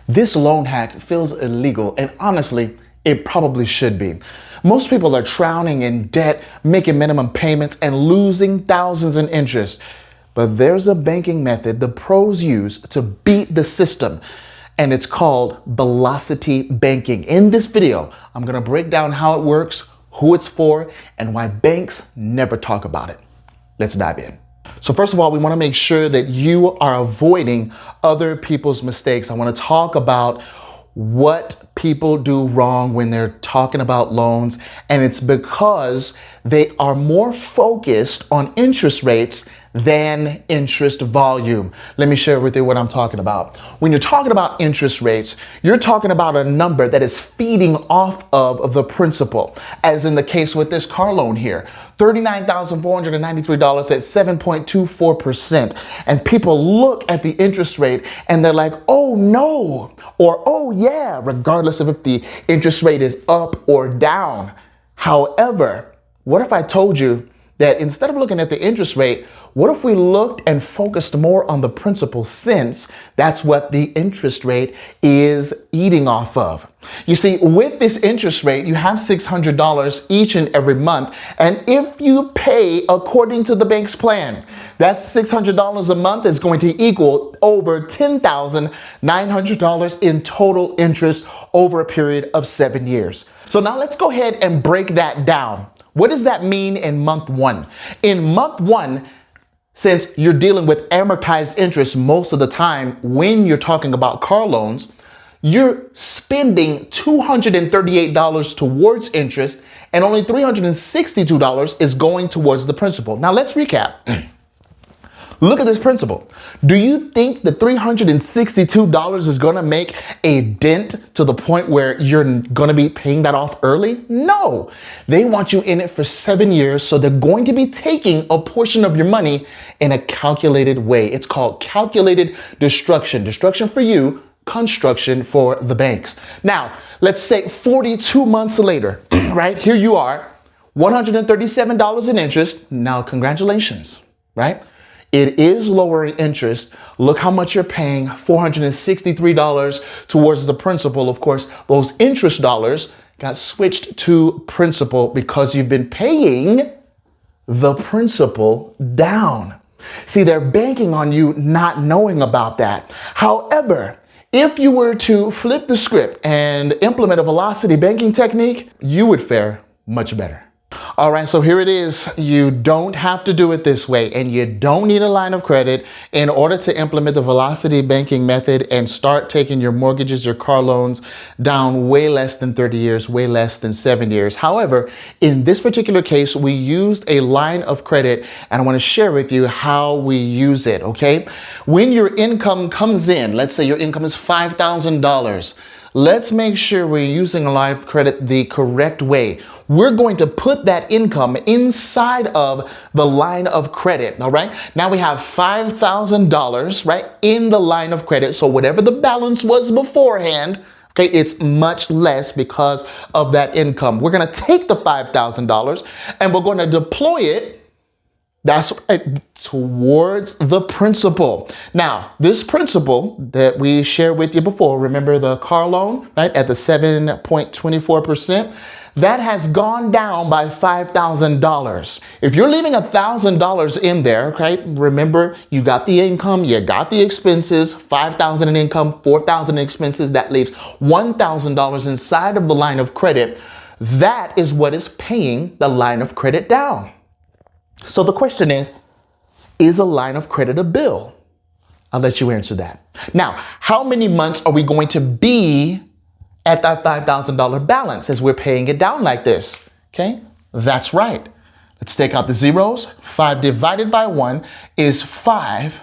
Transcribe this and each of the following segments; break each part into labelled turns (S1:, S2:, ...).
S1: This loan hack feels illegal, and honestly, it probably should be. Most people are drowning in debt, making minimum payments, and losing thousands in interest. But there's a banking method the pros use to beat the system, and it's called velocity banking. In this video, I'm gonna break down how it works, who it's for, and why banks never talk about it. Let's dive in. So first of all, we want to make sure that you are avoiding other people's mistakes. I want to talk about what people do wrong when they're talking about loans, and it's because they are more focused on interest rates than interest volume. Let me share with you what I'm talking about. When you're talking about interest rates, you're talking about a number that is feeding off of the principal, as in the case with this car loan here, $39,493 at 7.24%. And people look at the interest rate and they're like, oh no, or oh yeah, regardless of if the interest rate is up or down. However, what if I told you that instead of looking at the interest rate, what if we looked and focused more on the principal, since that's what the interest rate is eating off of? You see, with this interest rate, you have $600 each and every month. And if you pay according to the bank's plan, that $600 a month is going to equal over $10,900 in total interest over a period of 7 years. So now let's go ahead and break that down. What does that mean in month one? In month one, since you're dealing with amortized interest most of the time when you're talking about car loans, you're spending $238 towards interest and only $362 is going towards the principal. Now let's recap. Look at this principal. Do you think the $362 is going to make a dent to the point where you're going to be paying that off early? No. They want you in it for 7 years, so they're going to be taking a portion of your money in a calculated way. It's called calculated destruction. Destruction for you, construction for the banks. Now, let's say 42 months later, right? Here you are, $137 in interest. Now, congratulations, right? It is lowering interest. Look how much you're paying, $463 towards the principal. Of course, those interest dollars got switched to principal because you've been paying the principal down. See, they're banking on you not knowing about that. However, if you were to flip the script and implement a velocity banking technique, you would fare much better. All right, so here it is. You don't have to do it this way, and you don't need a line of credit in order to implement the velocity banking method and start taking your mortgages, your car loans down way less than 30 years, way less than 7 years. However, in this particular case, we used a line of credit, and I want to share with you how we use it, okay? When your income comes in, let's say your income is $5,000. Let's make sure we're using a line of credit the correct way. We're going to put that income inside of the line of credit, all right? Now we have $5,000, right, in the line of credit. So whatever the balance was beforehand, okay, it's much less because of that income. We're gonna take the $5,000 and we're gonna deploy it, that's right, towards the principal. Now, this principal that we shared with you before, remember the car loan, right, at the 7.24%, that has gone down by $5,000. If you're leaving $1,000 in there, okay, remember you got the income, you got the expenses, $5,000 in income, $4,000 in expenses, that leaves $1,000 inside of the line of credit. That is what is paying the line of credit down. So the question is a line of credit a bill? I'll let you answer that. Now, how many months are we going to be at that $5,000 balance as we're paying it down like this? Okay, that's right. Let's take out the zeros. 5 divided by 1 is 5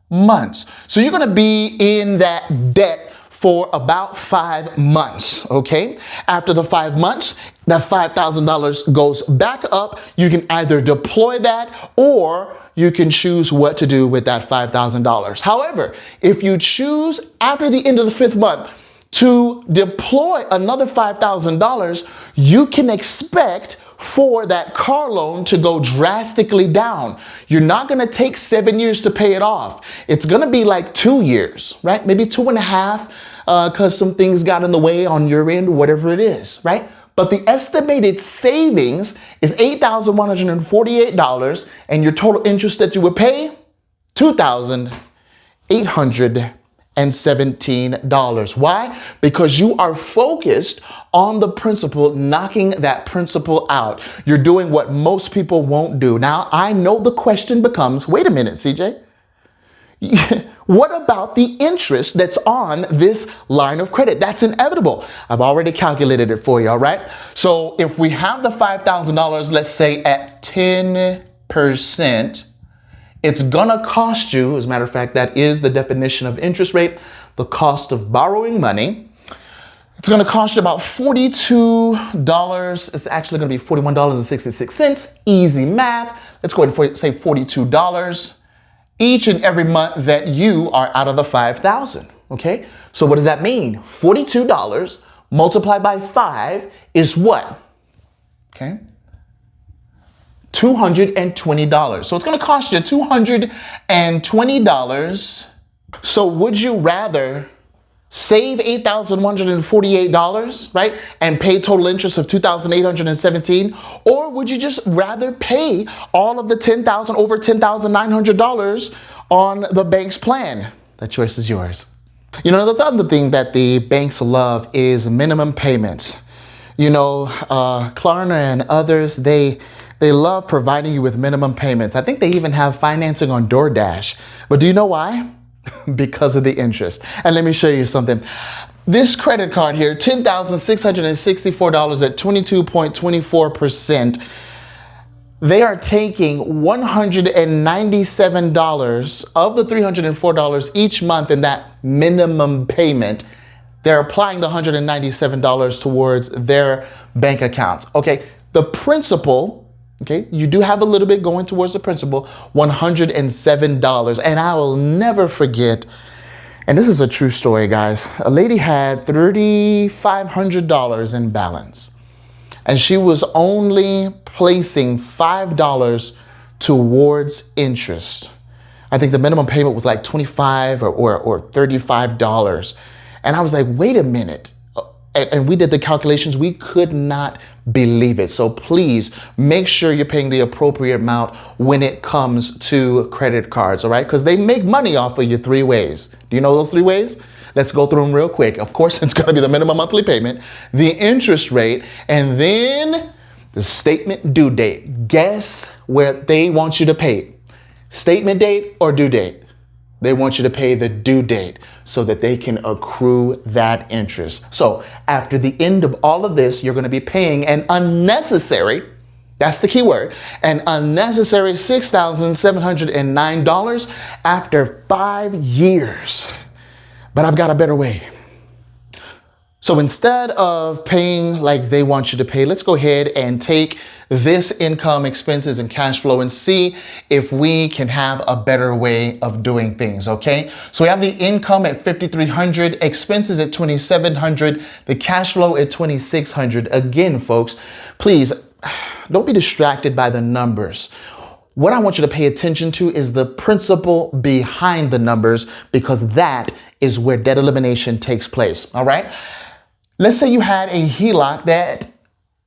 S1: months. So you're going to be in that debt for about 5 months, okay? After the 5 months, that $5,000 goes back up. You can either deploy that or you can choose what to do with that $5,000. However, if you choose after the end of the 5th month to deploy another $5,000, you can expect for that car loan to go drastically down. You're not going to take 7 years to pay it off. It's going to be like 2 years, right? Maybe 2.5, because some things got in the way on your end, whatever it is, right? But the estimated savings is $8,148, and your total interest that you would pay, $2,817. Why? Because you are focused on the principal, knocking that principal out. You're doing what most people won't do. Now, I know the question becomes, wait a minute, CJ. What about the interest that's on this line of credit? That's inevitable. I've already calculated it for you, all right? So if we have the $5,000, let's say at 10%, it's gonna cost you, as a matter of fact, that is the definition of interest rate, the cost of borrowing money. It's gonna cost you about $42. It's actually gonna be $41.66. Easy math. Let's go ahead and say $42 each and every month that you are out of the 5,000, okay? So what does that mean? $42 multiplied by 5 is what? Okay? $220. So it's going to cost you $220. So would you rather save $8,148, right, and pay total interest of $2,817, or would you just rather pay all of the over $10,900 on the bank's plan? The choice is yours. You know, the other thing that the banks love is minimum payments. You know, Klarna and others, they love providing you with minimum payments. I think they even have financing on DoorDash. But do you know why? Because of the interest. And let me show you something. This credit card here, $10,664 at 22.24%. They are taking $197 of the $304 each month in that minimum payment. They're applying the $197 towards their bank accounts. Okay, the principal, okay, you do have a little bit going towards the principal, $107. And I will never forget, and this is a true story, guys. A lady had $3,500 in balance, and she was only placing $5 towards interest. I think the minimum payment was like $25 or $35. And I was like, wait a minute. And we did the calculations. We could not believe it. So please make sure you're paying the appropriate amount when it comes to credit cards, all right? Because they make money off of you 3 ways. Do you know those 3 ways? Let's go through them real quick. Of course, it's going to be the minimum monthly payment, the interest rate, and then the statement due date. Guess where they want you to pay? Statement date or due date? They want you to pay the due date so that they can accrue that interest. So after the end of all of this, you're going to be paying an unnecessary, that's the key word, an unnecessary $6,709 after 5 years. But I've got a better way. So instead of paying like they want you to pay, let's go ahead and take this income, expenses, and cash flow and see if we can have a better way of doing things, okay? So we have the income at $5,300, expenses at $2,700, the cash flow at $2,600. Again, folks, please don't be distracted by the numbers. What I want you to pay attention to is the principle behind the numbers, because that is where debt elimination takes place, all right? Let's say you had a HELOC that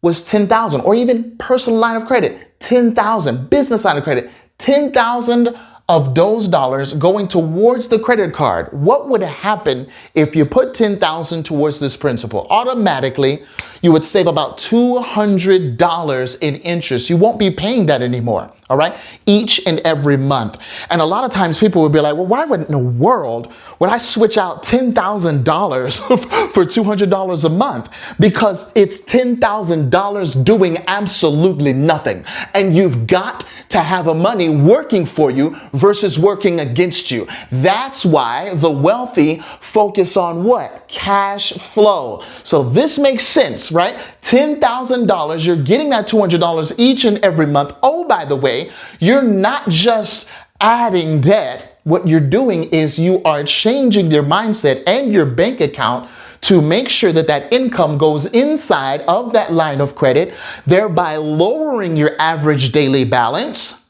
S1: was $10,000, or even personal line of credit, $10,000, business line of credit, $10,000 of those dollars going towards the credit card. What would happen if you put $10,000 towards this principal? Automatically, you would save about $200 in interest. You won't be paying that anymore, all right? Each and every month. And a lot of times people would be like, well, why in the world would I switch out $10,000 for $200 a month? Because it's $10,000 doing absolutely nothing. And you've got to have a money working for you versus working against you. That's why the wealthy focus on what? Cash flow. So this makes sense, right? $10,000, you're getting that $200 each and every month. Oh, by the way, you're not just adding debt, what you're doing is you are changing your mindset and your bank account to make sure that that income goes inside of that line of credit, thereby lowering your average daily balance.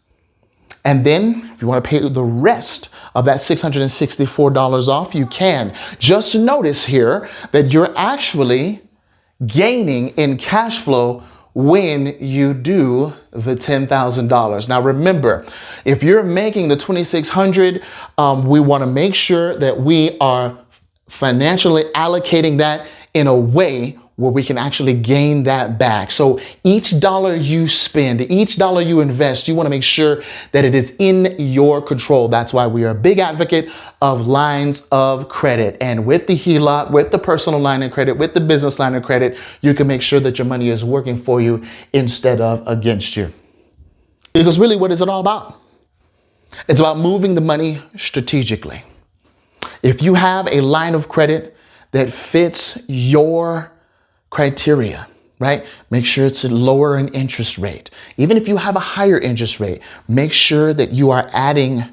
S1: And then if you want to pay the rest of that $664 off, you can. Just notice here that you're actually gaining in cash flow when you do the $10,000. Now remember, if you're making the $2,600, we want to make sure that we are financially allocating that in a way where we can actually gain that back. So each dollar you spend, each dollar you invest, you want to make sure that it is in your control. That's why we are a big advocate of lines of credit. And with the HELOC, with the personal line of credit, with the business line of credit, you can make sure that your money is working for you instead of against you. Because really, what is it all about? It's about moving the money strategically. If you have a line of credit that fits your criteria, right? Make sure it's a lower in interest rate. Even if you have a higher interest rate, make sure that you are adding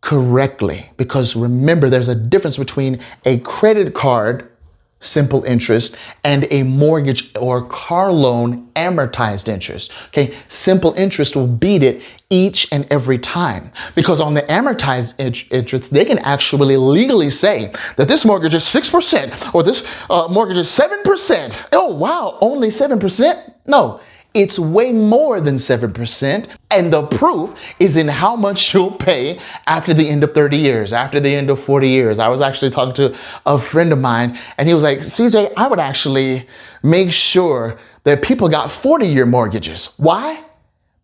S1: correctly. Because remember, there's a difference between a credit card simple interest and a mortgage or car loan amortized interest. Okay, simple interest will beat it each and every time, because on the amortized interest, they can actually legally say that this mortgage is 6% or this mortgage is 7%. Oh, wow, only 7%? No, it's way more than 7%. And the proof is in how much you'll pay after the end of 30 years, after the end of 40 years. I was actually talking to a friend of mine and he was like, CJ, I would actually make sure that people got 40-year mortgages. Why?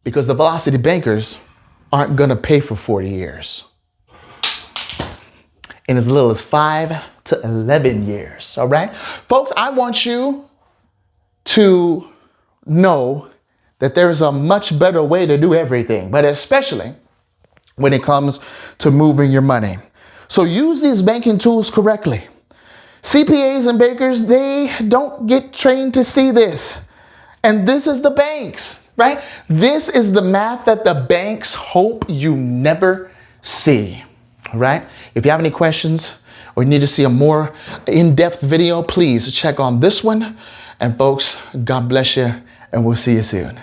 S1: Because the Velocity bankers aren't going to pay for 40 years. In as little as 5 to 11 years. All right, folks, I want you to know that there's a much better way to do everything, but especially when it comes to moving your money. So use these banking tools correctly. CPAs and bankers, they don't get trained to see this. And this is the banks, right? This is the math that the banks hope you never see, right? If you have any questions or you need to see a more in-depth video, please check on this one. And folks, God bless you, and we'll see you soon.